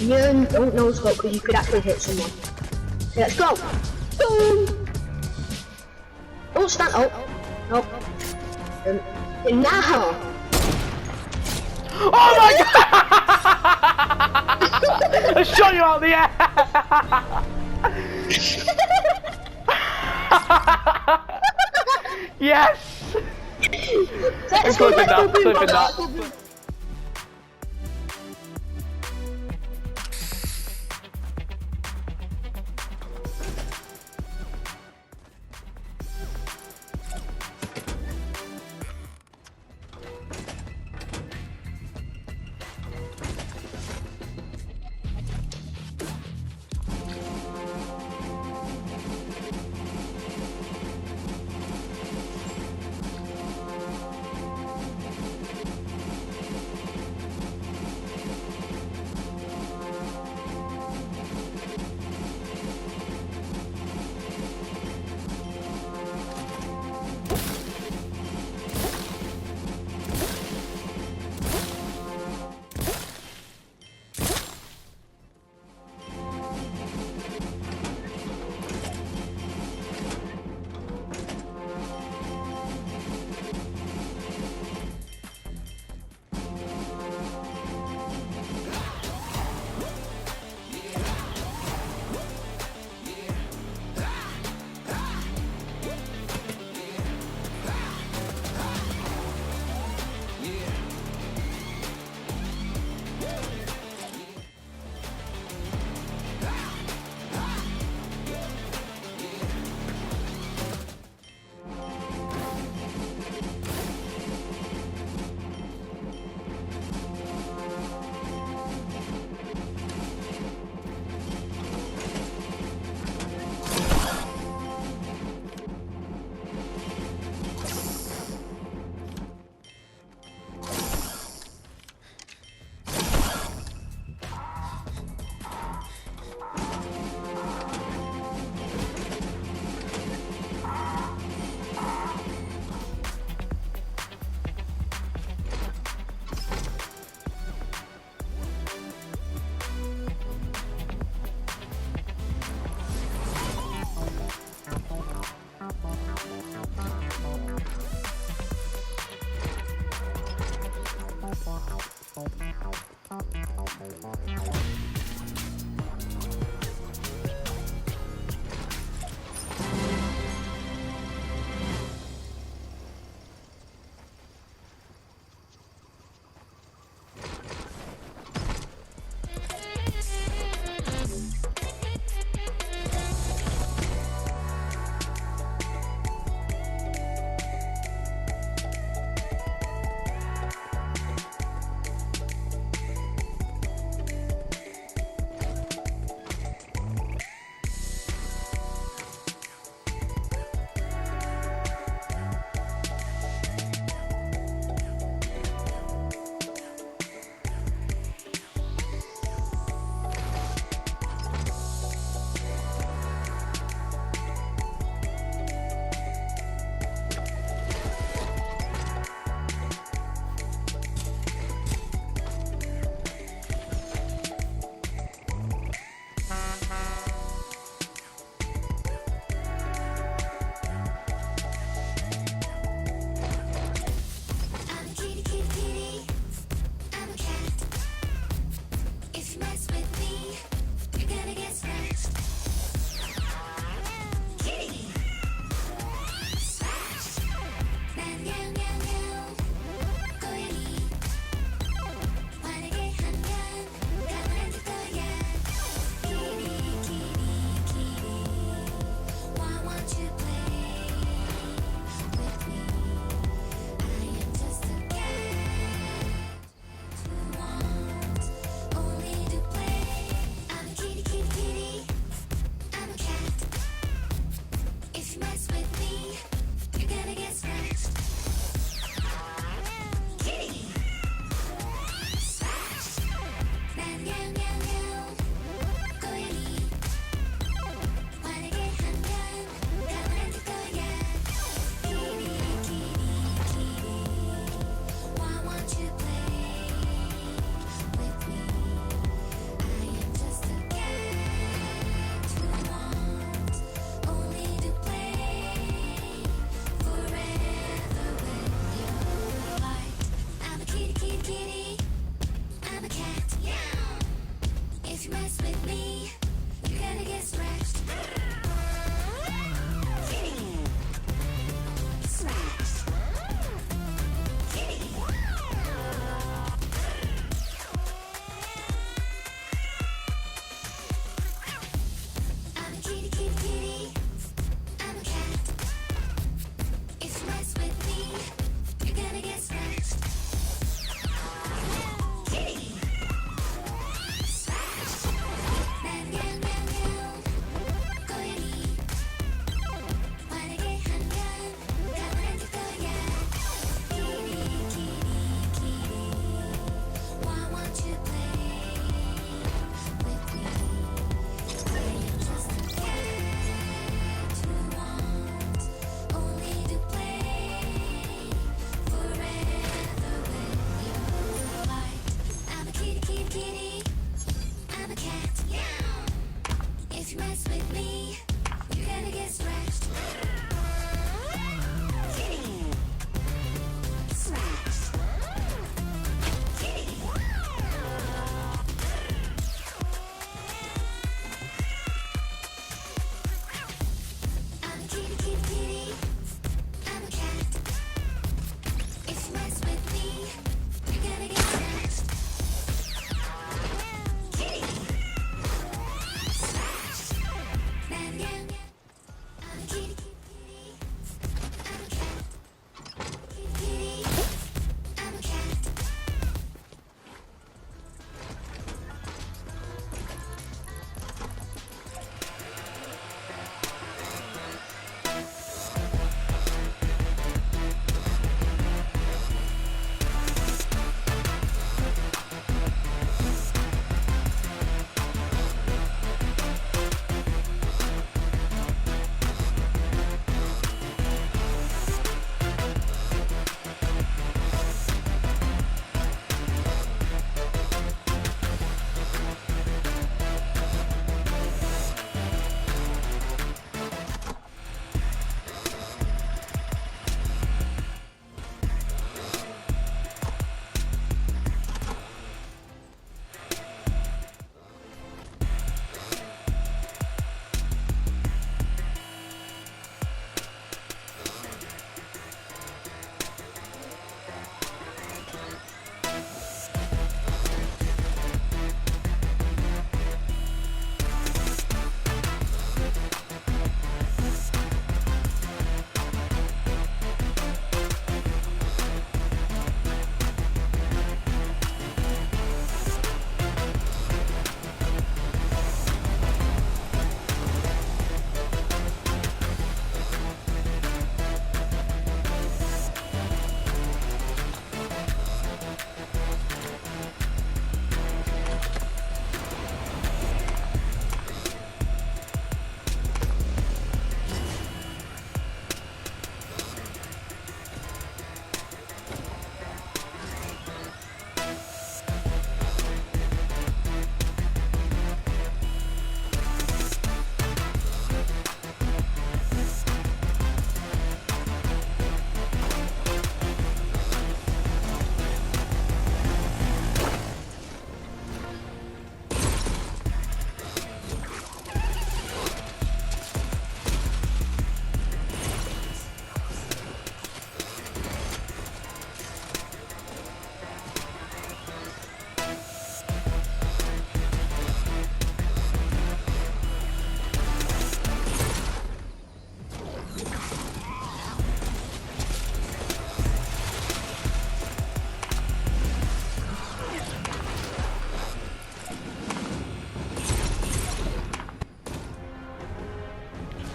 You don't know Scott because you could actually hit someone. Okay, let's go. Boom. Don't stand. Oh, no. Now. Oh my god! I shot you out of the air! Yes! Let's Clip it go. now, clip it now. kitty, kitty. I'm a cat. Meow. If you mess with me, you're gonna get scratched. Kitty. Scratch. Kitty. I'm a kitty, kitty, kitty. I'm a cat. If you mess with me, you're gonna get scratched. Kitty. Scratched. Meow, meow, meow. I'm a kitty, kitty, kitty. I'm a cat. Kitty, kitty. I'm a cat.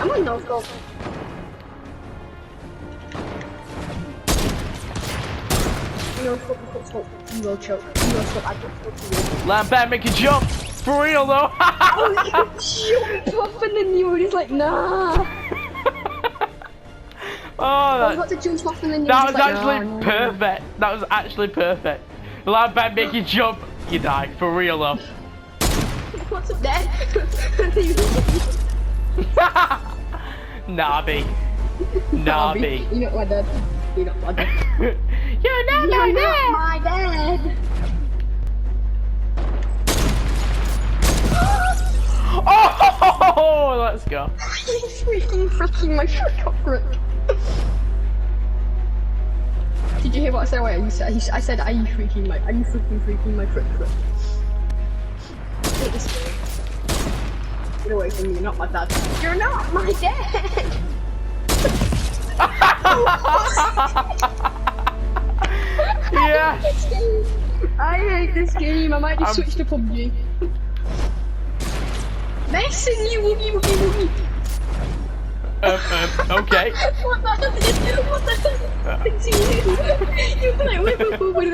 I'm on no scope. No scope, no scope. You will choke. You will choke. I don't scope you. Land back, make a jump. For real though. Oh, you jumped up and then you were just like, nah. Oh, I was about to jump off and then you that were was just like, actually nah, perfect. That was actually perfect. Land back, make a jump. You die. For real though. What's up there? Nobby. Nobby. You're not my dad. You're not my dad. You're not You're my not dad. my dad. Oh, let's go. You freaking my chocolate. Did you hear what I said? Wait, I said, are you freaking my chocolate? Take this away. Get away from me, not my dad. You're not my dad! Yeah. I hate this game. I might just switch to PUBG. Mason, you woogie woogie woogie. Okay. What the hell? What the hell? It's you. You're like, wait.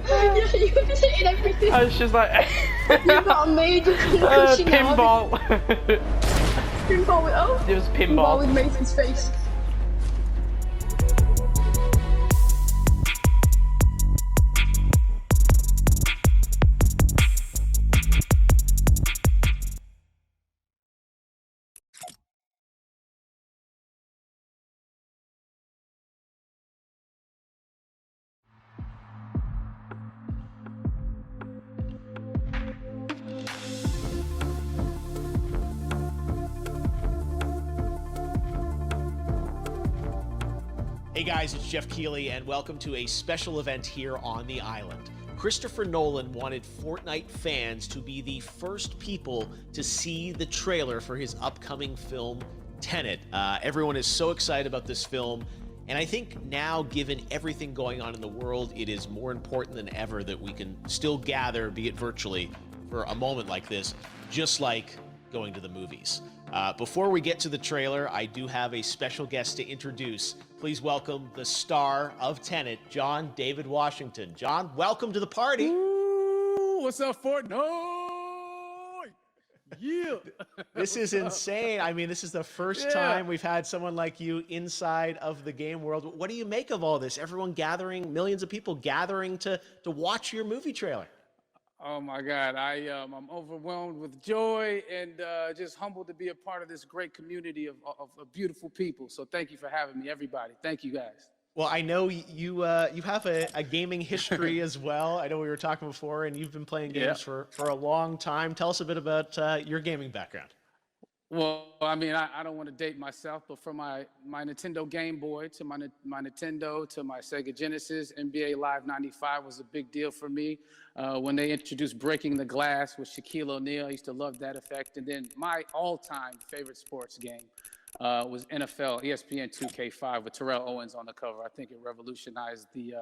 Yeah, you just hitting everything. I was just like. You got a major concussion. Pinball. Pinball with It was Pinball pinball. with Mason's face. Hey guys, it's Jeff Keighley, and welcome to a special event here on the island. Christopher Nolan wanted Fortnite fans to be the first people to see the trailer for his upcoming film, Tenet. Everyone is so excited about this film, and I think now, given everything going on in the world, it is more important than ever that we can still gather, be it virtually, for a moment like this, just like going to the movies. Before we get to the trailer, I do have a special guest to introduce. Please welcome the star of Tenet, John David Washington. John, welcome to the party. Ooh, what's up, Fortnite? Yeah. This is insane. I mean, this is the first time we've had someone like you inside of the game world. What do you make of all this? Everyone gathering, millions of people gathering to watch your movie trailer. Oh my God, I'm overwhelmed with joy and just humbled to be a part of this great community of beautiful people. So thank you for having me, everybody. Thank you, guys. Well, I know you have a gaming history as well. I know we were talking before, and you've been playing games for a long time. Tell us a bit about your gaming background. Well, I mean, I don't want to date myself, but from my Nintendo Game Boy to my Nintendo to my Sega Genesis, NBA Live 95 was a big deal for me. When they introduced Breaking the Glass with Shaquille O'Neal, I used to love that effect. And then my all-time favorite sports game was NFL ESPN 2K5 with Terrell Owens on the cover. I think it revolutionized the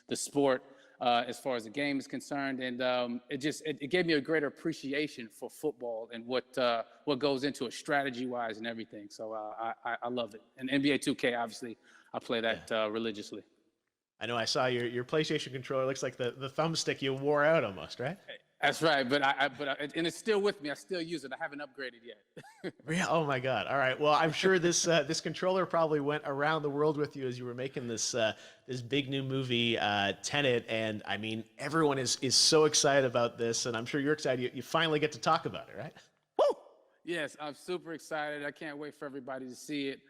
the sport as far as the game is concerned, and it gave me a greater appreciation for football and what goes into it strategy-wise and everything. So I love it. And NBA 2K, obviously, I play that religiously. I know I saw your PlayStation controller. Looks like the thumbstick you wore out almost, right? That's right, and it's still with me. I still use it. I haven't upgraded yet. Yeah. Oh my God. All right. Well, I'm sure this controller probably went around the world with you as you were making this big new movie, Tenet. And I mean, everyone is so excited about this, and I'm sure you're excited. You finally get to talk about it, right? Woo! Yes, I'm super excited. I can't wait for everybody to see it.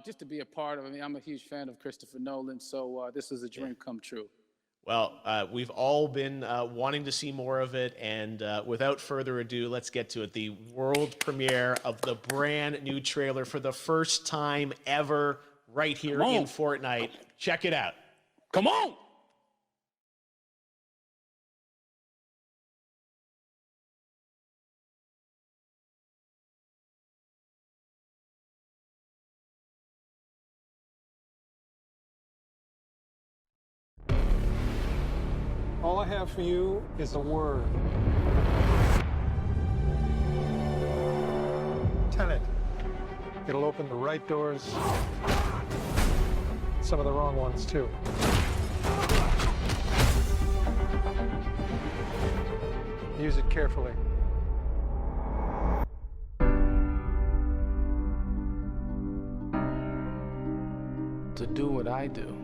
Just to be a part of it. I mean, I'm a huge fan of Christopher Nolan, so this is a dream come true. Well, we've all been wanting to see more of it, and without further ado, let's get to it. The world premiere of the brand new trailer for the first time ever right here in Fortnite. Check it out. Come on! All I have for you is a word. Tenet. It'll open the right doors, some of the wrong ones too. Use it carefully. To do what I do,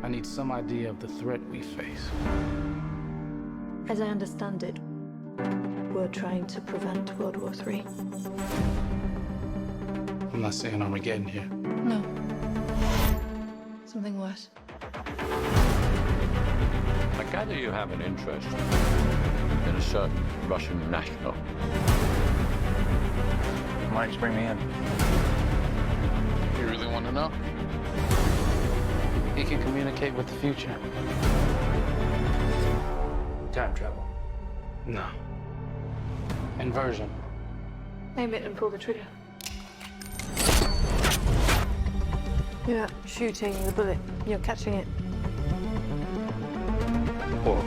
I need some idea of the threat we face. As I understand it, we're trying to prevent World War III. I'm not saying Armageddon here. No. Something worse. I gather you have an interest in a certain Russian national. Mike's bring me in. You really want to know? He can communicate with the future. Time travel. No. Inversion. Aim it and pull the trigger. You're not shooting the bullet, you're catching it. Whoa.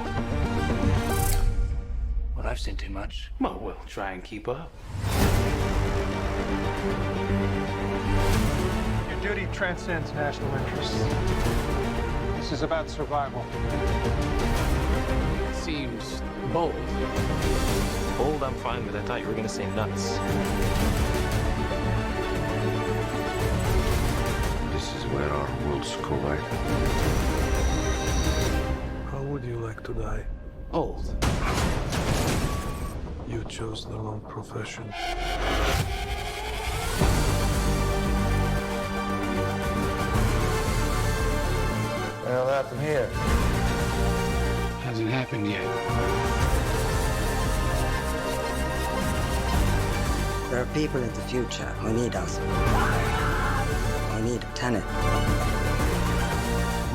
Well, I've seen too much. Well, we'll try and keep up. Your duty transcends national interests. This is about survival. It seems bold. Bold, I'm fine with. I thought you were going to say nuts. This is where our worlds collide. How would you like to die? Old. You chose the wrong profession. What'll happen here? Hasn't happened yet. There are people in the future who need us. Who need Tenet.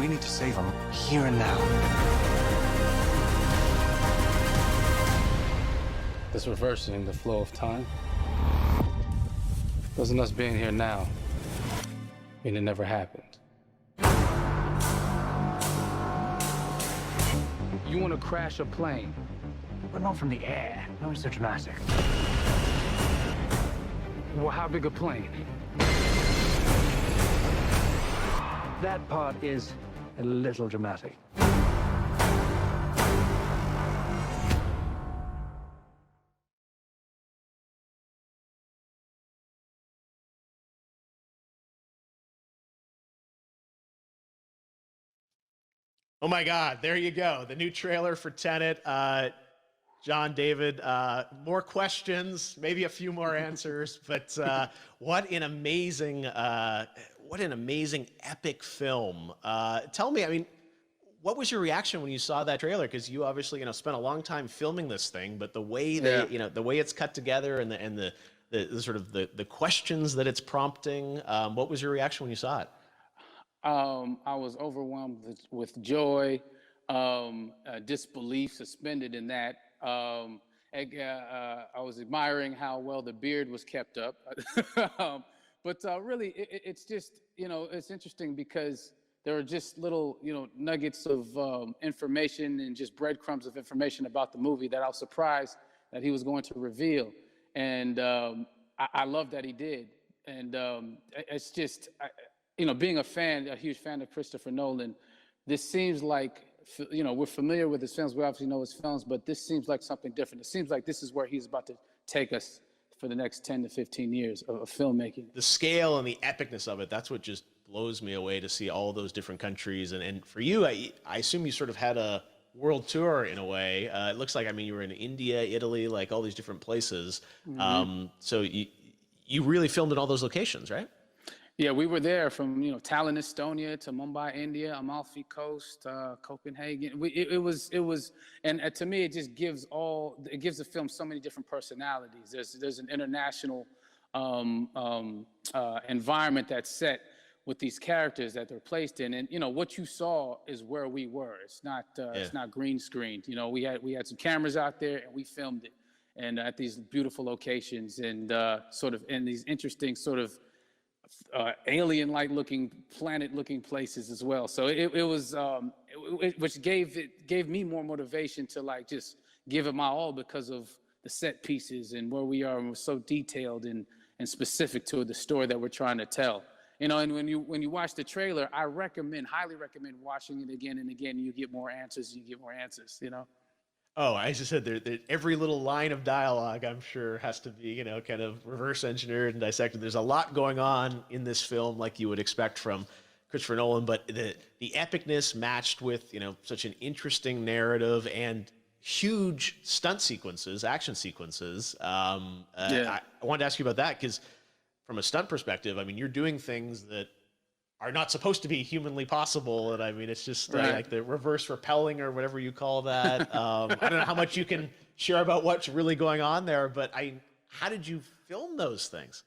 We need to save him here and now. This reversing the flow of time. Doesn't us being here now mean it never happened? You want to crash a plane, But not from the air. No, it's so dramatic. well, how big a plane? That part is a little dramatic. Oh my God, there you go. The new trailer for Tenet. John, David, more questions, maybe a few more answers, but what an amazing epic film. Tell me, I mean, what was your reaction when you saw that trailer? Because you obviously, spent a long time filming this thing, but the way the way it's cut together and the sort of the questions that it's prompting, what was your reaction when you saw it? I was overwhelmed with joy, disbelief suspended in that. I was admiring how well the beard was kept up. But really, it's just, it's interesting because there are just little, nuggets of information and just breadcrumbs of information about the movie that I was surprised that he was going to reveal. And I love that he did. And it's just, being a huge fan of Christopher Nolan, this seems like, we're familiar with his films, we obviously know his films, but this seems like something different. It seems like this is where he's about to take us for the next 10 to 15 years of filmmaking. The scale and the epicness of it, that's what just blows me away, to see all those different countries. And for you, I assume you sort of had a world tour in a way. It looks like, you were in India, Italy, like all these different places. Mm-hmm. So you really filmed in all those locations, right? Yeah, we were there from Tallinn, Estonia, to Mumbai, India, Amalfi Coast, Copenhagen. It was, and to me, it just gives the film so many different personalities. There's an international environment that's set with these characters that they're placed in, and what you saw is where we were. It's not green screened. We had some cameras out there and we filmed it, and at these beautiful locations and sort of in these interesting sort of alien-like looking, planet-looking places as well. So it was, which gave me more motivation to just give it my all because of the set pieces and where we are, and we're so detailed and specific to the story that we're trying to tell. And when you watch the trailer, I highly recommend watching it again and again. You get more answers. Oh, I just said every little line of dialogue, I'm sure, has to be, kind of reverse engineered and dissected. There's a lot going on in this film, like you would expect from Christopher Nolan, but the epicness matched with, such an interesting narrative and huge stunt sequences, action sequences. I wanted to ask you about that because from a stunt perspective, you're doing things that are not supposed to be humanly possible. And it's just like the reverse rappelling or whatever you call that. I don't know how much you can share about what's really going on there, but how did you film those things?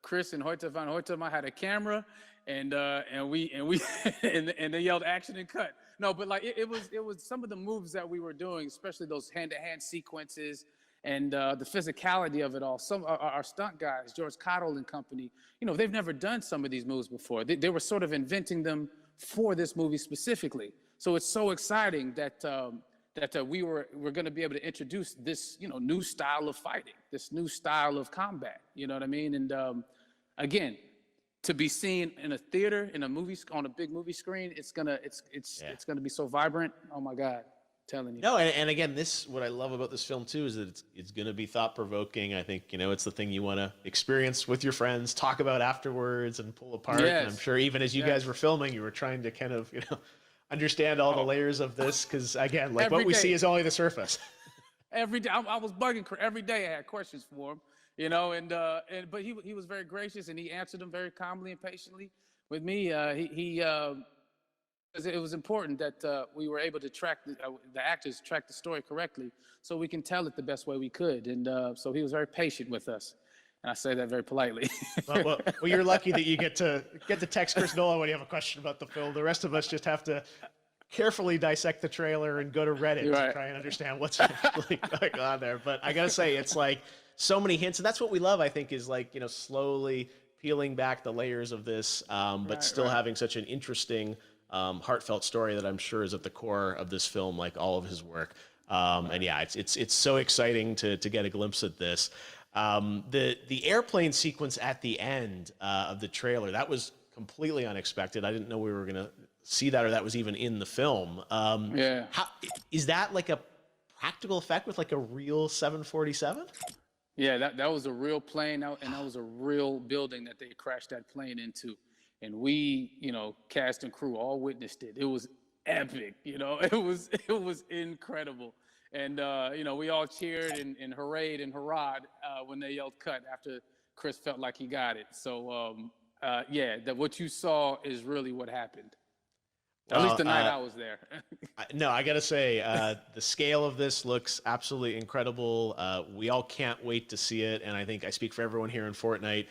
Chris and Hoyte van Hoytema had a camera, and they yelled action and cut. No, but it was some of the moves that we were doing, especially those hand-to-hand sequences. And the physicality of it all. Some our stunt guys, George Cottle and company, they've never done some of these moves before. They were sort of inventing them for this movie specifically. So it's so exciting that we're going to be able to introduce this new style of fighting, this new style of combat. You know what I mean? And again, to be seen in a theater, in a movie, on a big movie screen, it's gonna be so vibrant. Oh my God. Telling you. No, and again, what I love about this film too is that it's going to be thought-provoking. I think it's the thing you want to experience with your friends, talk about afterwards, and pull apart. Yes. And I'm sure even as you guys were filming, you were trying to kind of understand all the layers of this, because again, what we see is only the surface. Every day, I was bugging. Every day, I had questions for him, but he was very gracious and he answered them very calmly and patiently with me. It was important that we were able to track the actors track the story correctly, so we can tell it the best way we could. And so he was very patient with us. And I say that very politely. Well, you're lucky that you get to text Chris Nolan when you have a question about the film. The rest of us just have to carefully dissect the trailer and go to Reddit to try and understand what's actually going on there. But I gotta say, it's like so many hints, and that's what we love. I think is like, you know, slowly peeling back the layers of this, but still having such an interesting, heartfelt story that I'm sure is at the core of this film, like all of his work. And yeah, it's so exciting to get a glimpse at this. The airplane sequence at the end of the trailer, that was completely unexpected. I didn't know we were gonna see that, or that was even in the film. Is that like a practical effect with like a real 747? Yeah, that was a real plane, and that was a real building that they crashed that plane into. And we, you know, cast and crew all witnessed it. It was epic, you know, it was incredible. And, you know, we all cheered and hurrayed and hurrahed when they yelled cut after Chris felt like he got it. So, yeah, that what you saw is really what happened. At least the night I was there. No, I gotta say, the scale of this looks absolutely incredible. We all can't wait to see it, and I think I speak for everyone here in Fortnite,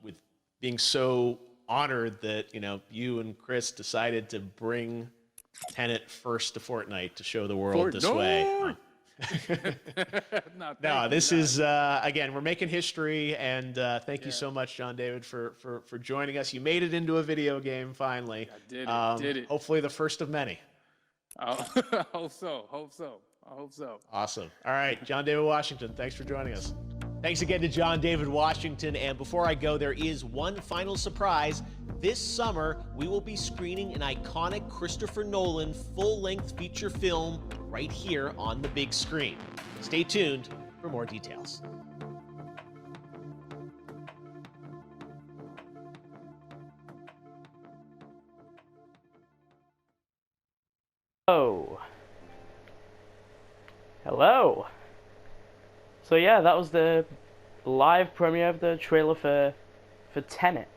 with being so honored that, you know, you and Chris decided to bring Tenet first to Fortnite to show the world this way. No, this is again, we're making history, and thank you so much, John David, for joining us. You made it into a video game finally. I did it. Hopefully the first of many. I hope so. Awesome. All right, John David Washington, thanks for joining us. Thanks again to John David Washington. And before I go, there is one final surprise. This summer, we will be screening an iconic Christopher Nolan full-length feature film right here on the big screen. Stay tuned for more details. Hello. So yeah, that was the live premiere of the trailer for Tenet.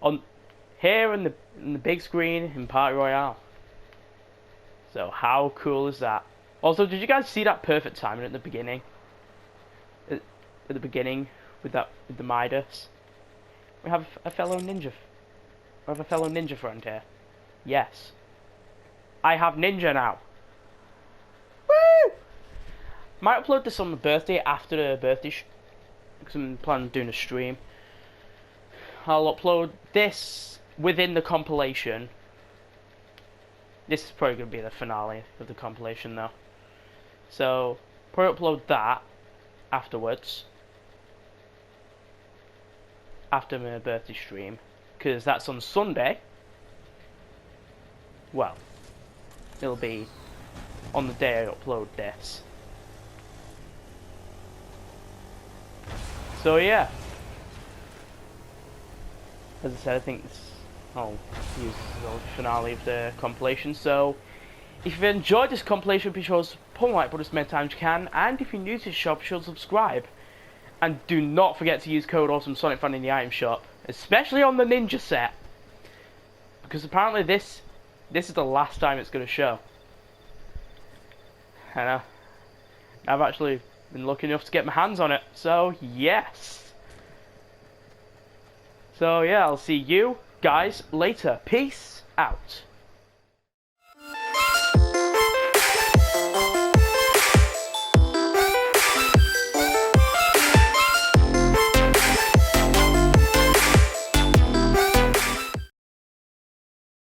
On here in the big screen in Party Royale. So how cool is that? Also, did you guys see that perfect timing at the beginning? At the beginning with the Midas. We have a fellow ninja. We have a fellow ninja friend here. Yes. I have ninja now. Woo! Might upload this on my birthday after the birthday because I'm planning on doing a stream. I'll upload this within the compilation. This is probably going to be the finale of the compilation though. So, probably upload that afterwards. After my birthday stream. Because that's on Sunday. Well, it'll be on the day I upload this. So yeah. As I said, I think I'll use the finale of the compilation. So, if you've enjoyed this compilation, be sure to pull the like button as many times as you can. And if you're new to the shop, be sure to subscribe. And do not forget to use code AwesomeSonicFan in the item shop, especially on the ninja set, because apparently this is the last time it's going to show. And I've actually been lucky enough to get my hands on it, so yes. So yeah, I'll see you guys later. Peace out.